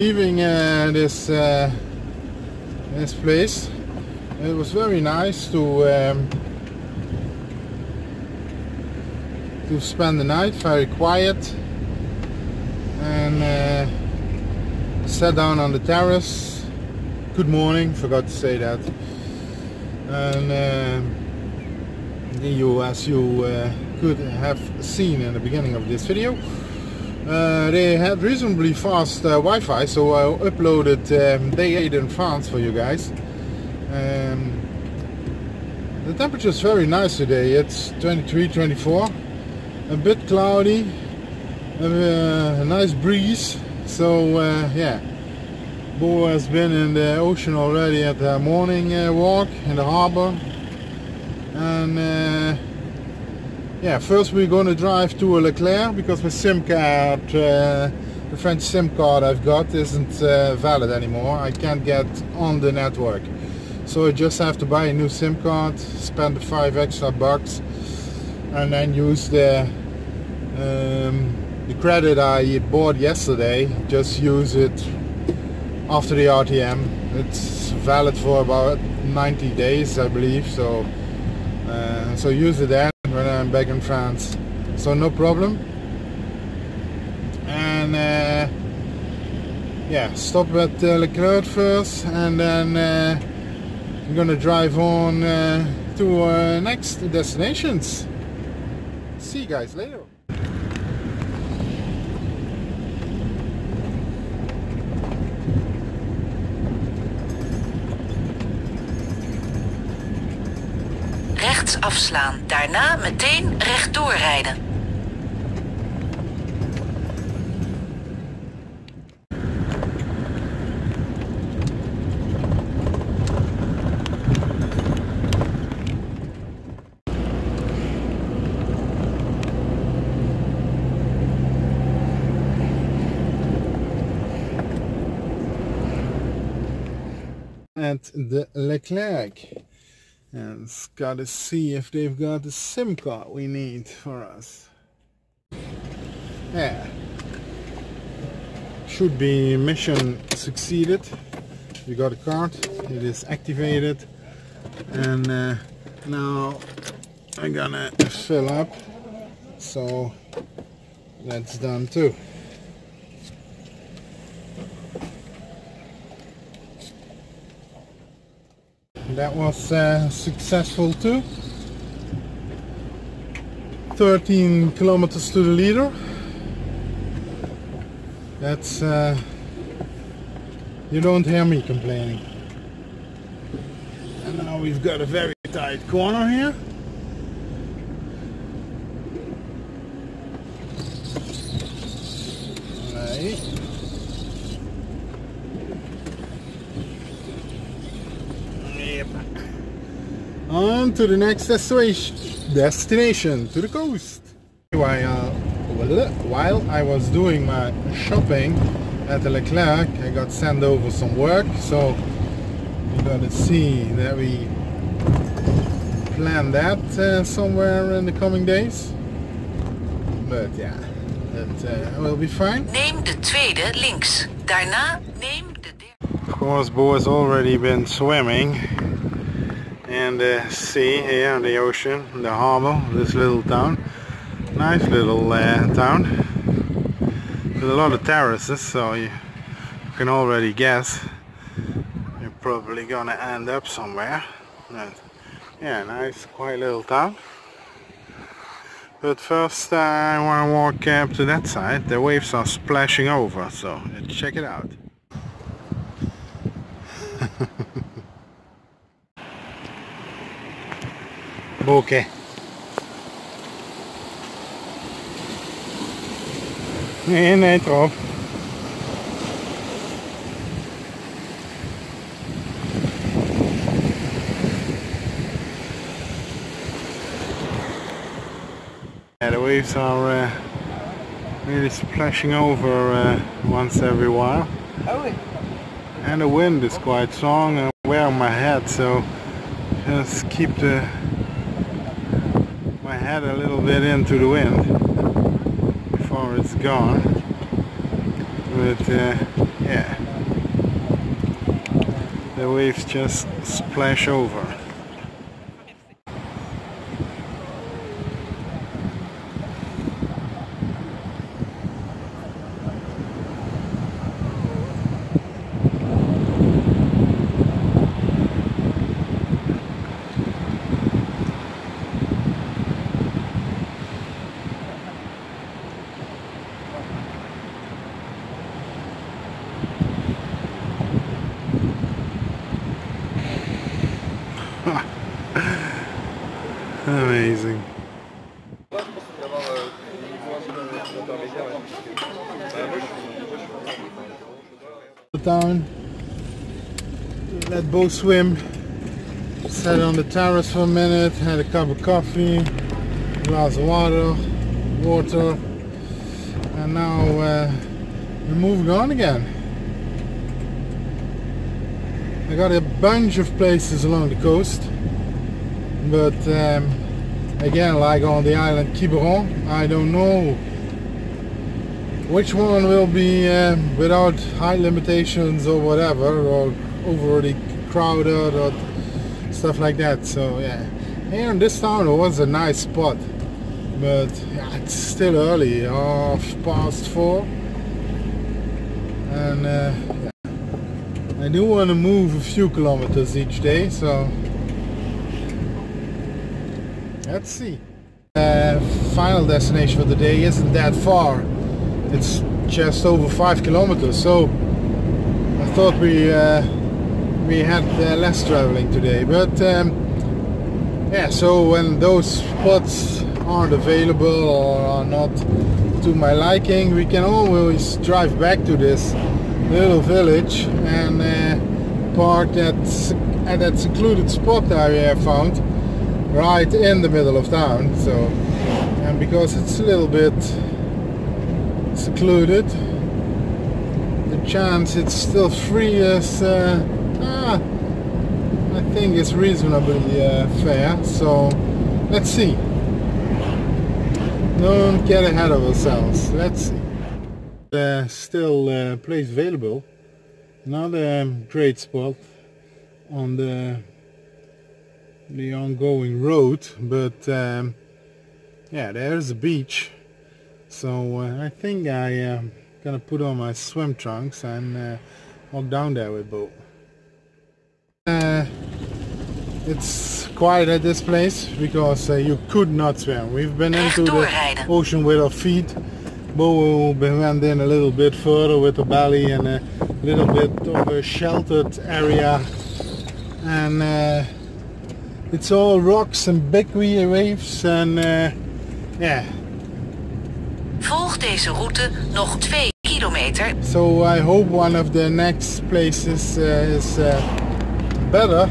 Leaving this place. It was very nice to spend the night, very quiet, and sat down on the terrace. Good morning, forgot to say that. And as you could have seen in the beginning of this video, they had reasonably fast Wi-Fi, so I uploaded day 8 in France for you guys. The temperature is very nice today. It's 23, 24, a bit cloudy, a nice breeze. So yeah, Bo has been in the ocean already at the morning walk in the harbor. And yeah, first we're going to drive to Leclerc because my SIM card, the French SIM card I've got isn't valid anymore. I can't get on the network. So I just have to buy a new SIM card, spend the $5 extra, and then use the credit I bought yesterday. Just use it after the RTM. It's valid for about 90 days, I believe. So so use it then when I'm back in France. So no problem. And yeah, stop at Leclerc first, and then I'm gonna drive on to our next destinations. See you guys later. Rechts afslaan, daarna meteen rechtdoor rijden. At the Leclerc, and gotta see if they've got the SIM card we need for us. Yeah, should be mission succeeded. We got a card, it is activated, and now I'm gonna fill up, so that's done too. That was successful too. 13 kilometers to the liter. That's you don't hear me complaining. And now we've got a very tight corner here. Right. On to the next destination, to the coast. While I was doing my shopping at the Leclerc, I got sent over some work, so you're gonna see that we plan that somewhere in the coming days. But yeah, that will be fine. Neem de tweede links, daarna neem de derde. Of course, Bo has already been swimming in the sea here, in the ocean, in the harbor, this little town. Nice little town with a lot of terraces, so you can already guess you're probably gonna end up somewhere. But yeah, nice quiet little town. But first I want to walk up to that side. The waves are splashing over, so let's check it out. Bokeh. Nee, erop. Yeah, the waves are really splashing over once every while. And the wind is quite strong. I'm wearing my hat, so just keep my head a little bit into the wind before it's gone. But yeah, the waves just splash over. Amazing. Down, let both swim, sat on the terrace for a minute, had a cup of coffee, a glass of water, and now we're moving on again. I got a bunch of places along the coast, but again, like on the island Quiberon, I don't know which one will be without height limitations or whatever, or overly crowded or stuff like that. So yeah, here in this town it was a nice spot, but yeah, it's still early, 4:30, and yeah, I do want to move a few kilometers each day, so let's see. Final destination for the day isn't that far. It's just over 5 kilometers, so I thought we had less traveling today. But yeah, so when those spots aren't available or are not to my liking, we can always drive back to this little village and park at that secluded spot that I found right in the middle of town. So, and because it's a little bit secluded, the chance it's still free is I think it's reasonably fair. So let's see, don't get ahead of ourselves. Let's see. Still place available, another great spot on the ongoing road, but yeah, there's a beach. So I think I'm gonna put on my swim trunks and walk down there with Bo. It's quiet at this place because you could not swim. We've been into the ocean with our feet. Bo went in a little bit further with the belly and a little bit of a sheltered area, and it's all rocks and big waves and yeah. Volg deze route nog 2 kilometer. So I hope one of the next places is better.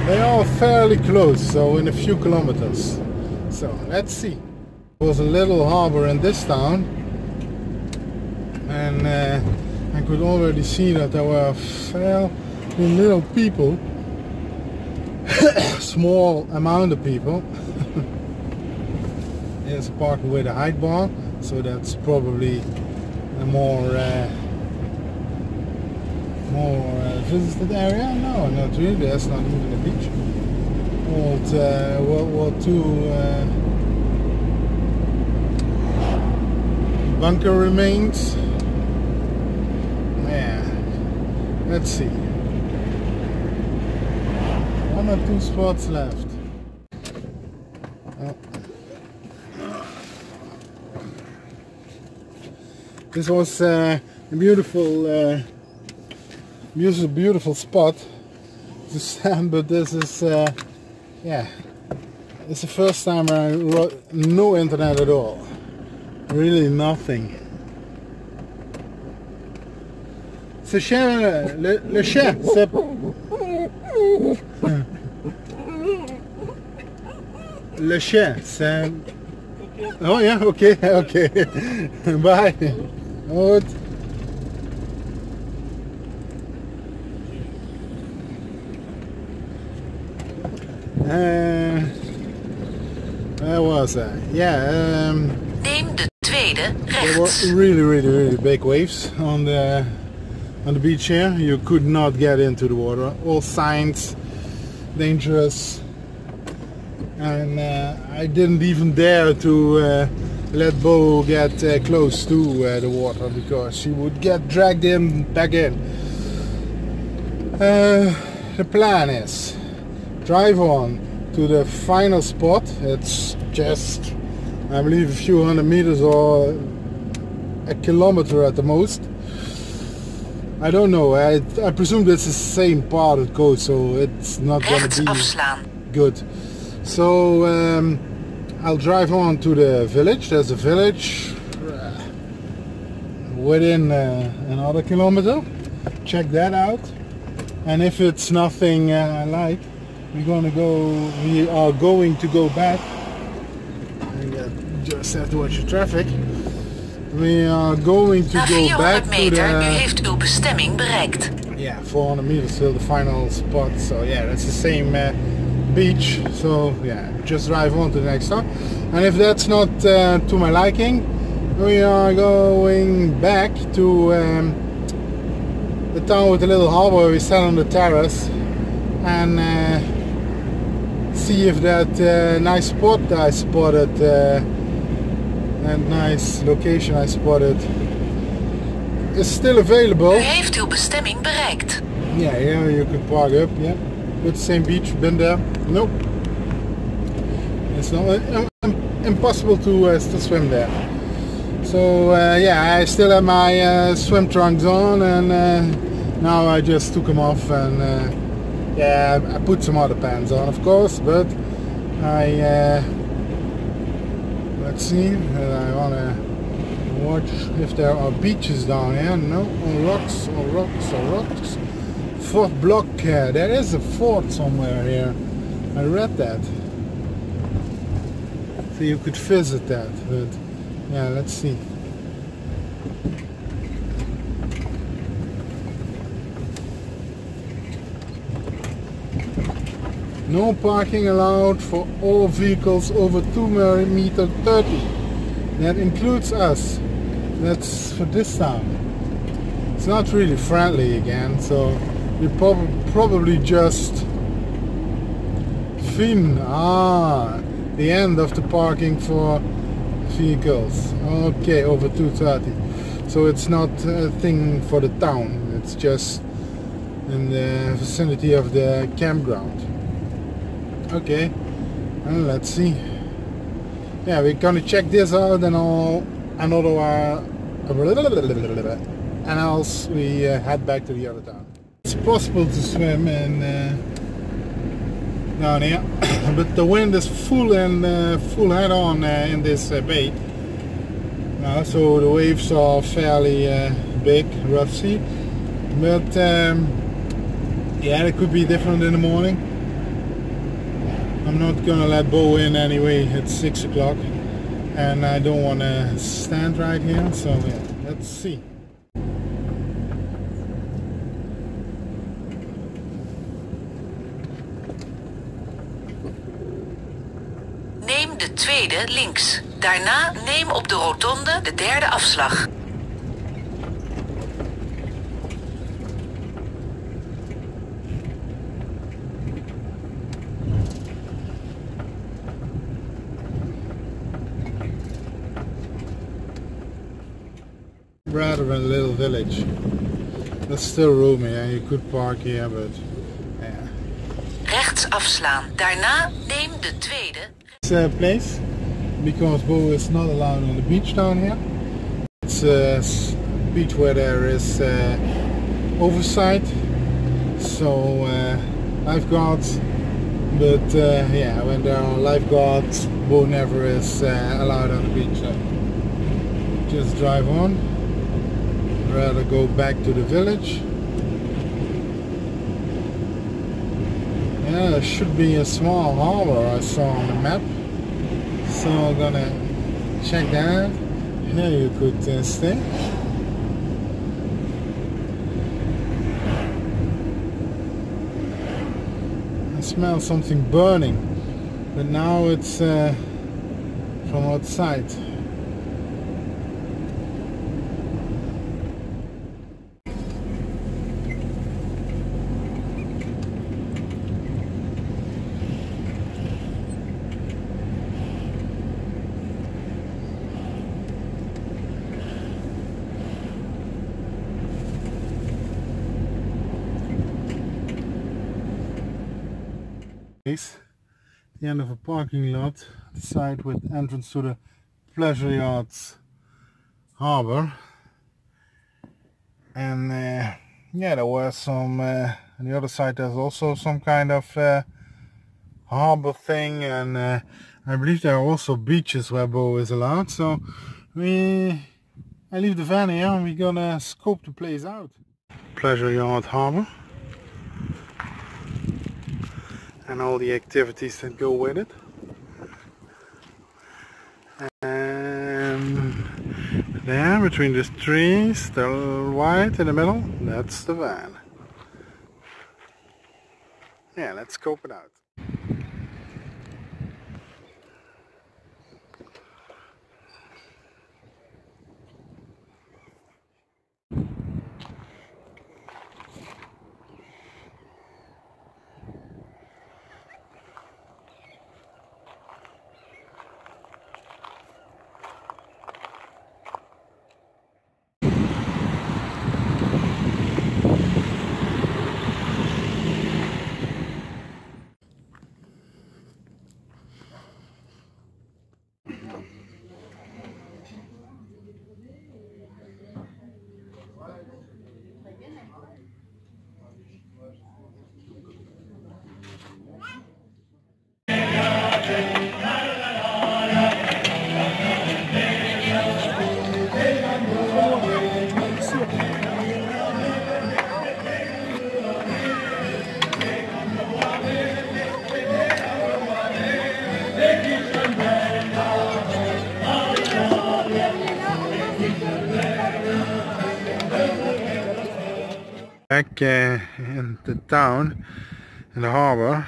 They are fairly close, so in a few kilometers. So let's see. There was a little harbor in this town, and I could already see that there were fairly little people. Small amount of people. Here's a park with a height bar, so that's probably a more visited area. No, not really. There's not even a beach. Old World War II bunker remains. Yeah, let's see. 1 or 2 spots left. Oh. This was a beautiful spot to stand, but this is yeah, it's the first time I wrote no internet at all. Really nothing. C'est cher, le chien, c'est... Le chien, c'est... Oh yeah, okay, okay. Bye. Good. Where was I? Yeah. Neem de tweede There rechts. were really big waves on the on the beach here. You could not get into the water. All signs, dangerous. And I didn't even dare to let Bo get close to the water because she would get dragged back in. The plan is drive on to the final spot. It's just, I believe, a few hundred meters or a kilometer at the most. I don't know. I presume it's the same part of the coast, so it's not going to be good. So I'll drive on to the village. There's a village within another kilometer. Check that out. And if it's nothing I like, we are going to go back. I just have to watch the traffic. We are going to go back to the... U heeft uw bestemming bereikt. Yeah, 400 meters till the final spot. So yeah, that's the same beach. So yeah, just drive on to the next stop. And if that's not to my liking, we are going back to the town with the little harbor where we sat on the terrace and see if that nice spot I spotted, that nice location I spotted, is still available. U heeft uw bestemming bereikt. Yeah, you could park up, yeah. With the same beach, been there? Nope. It's not impossible to swim there. So yeah, I still have my swim trunks on, and now I just took them off, and yeah, I put some other pants on, of course, but I let's see. I wanna watch if there are beaches down here. No, all rocks, all rocks, all rocks. Fourth block. There is a fort somewhere here. I read that. So you could visit that, but yeah, let's see. No parking allowed for all vehicles over 2 meter 30. That includes us. That's for this town. It's not really friendly again, so we probably just fin. The end of the parking for vehicles. Okay, over 230. So it's not a thing for the town. It's just in the vicinity of the campground. Okay, and let's see. Yeah, we're gonna check this out, and else we head back to the other town. It's possible to swim in down here, but the wind is full and full head on in this bay. So the waves are fairly big, rough sea. But yeah, it could be different in the morning. I'm not gonna let Bo in anyway. It's 6 o'clock, and I don't want to stand right here. So yeah, let's see. Neem de tweede links. Daarna neem op de rotonde de derde afslag. Rather than a little village. There's still room here. You could park here, but yeah. Rechts afslaan. Daarna neem de tweede. This place, because Bo is not allowed on the beach down here. It's a beach where there is oversight, so lifeguards. But yeah, when there are lifeguards, Bo never is allowed on the beach. So just drive on. Rather go back to the village. Yeah, there should be a small harbor I saw on the map. So I'm gonna check that. Here you could stay. I smell something burning, but now it's from outside. the end of a parking lot, the side with entrance to the pleasure yachts harbor. And yeah, there was some on the other side there's also some kind of harbor thing, and I believe there are also beaches where bow is allowed. So I leave the van here and we're gonna scope the place out. Pleasure yacht harbor and all the activities that go with it. And there between the trees, the white in the middle, that's the van. Yeah, let's scope it out. Back in the town, in the harbor,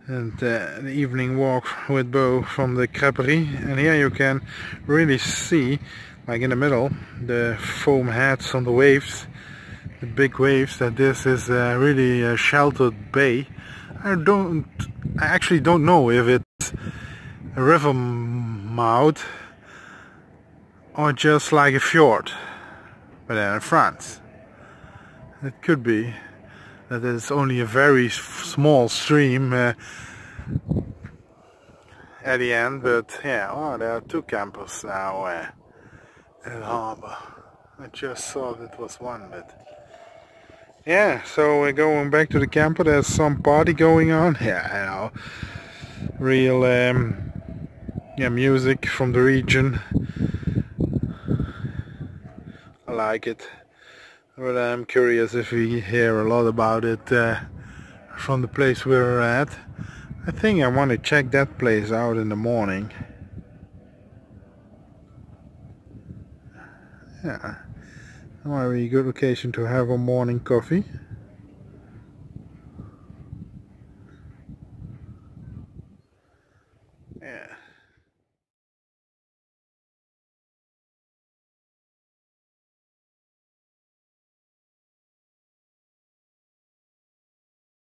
and the evening walk with Bo from the creperie. And here you can really see, like in the middle, the foam heads on the waves, the big waves, that this is really a sheltered bay. I actually don't know if it's a river mouth or just like a fjord, but in France. It could be that it's only a very small stream at the end, but yeah, oh, there are two campers now in the harbor. I just thought it was one, but yeah, so we're going back to the camper. There's some party going on. Yeah, I know. Real yeah, music from the region. I like it. But I'm curious if we hear a lot about it from the place we're at. I think I want to check that place out in the morning. Yeah, a very good location to have a morning coffee.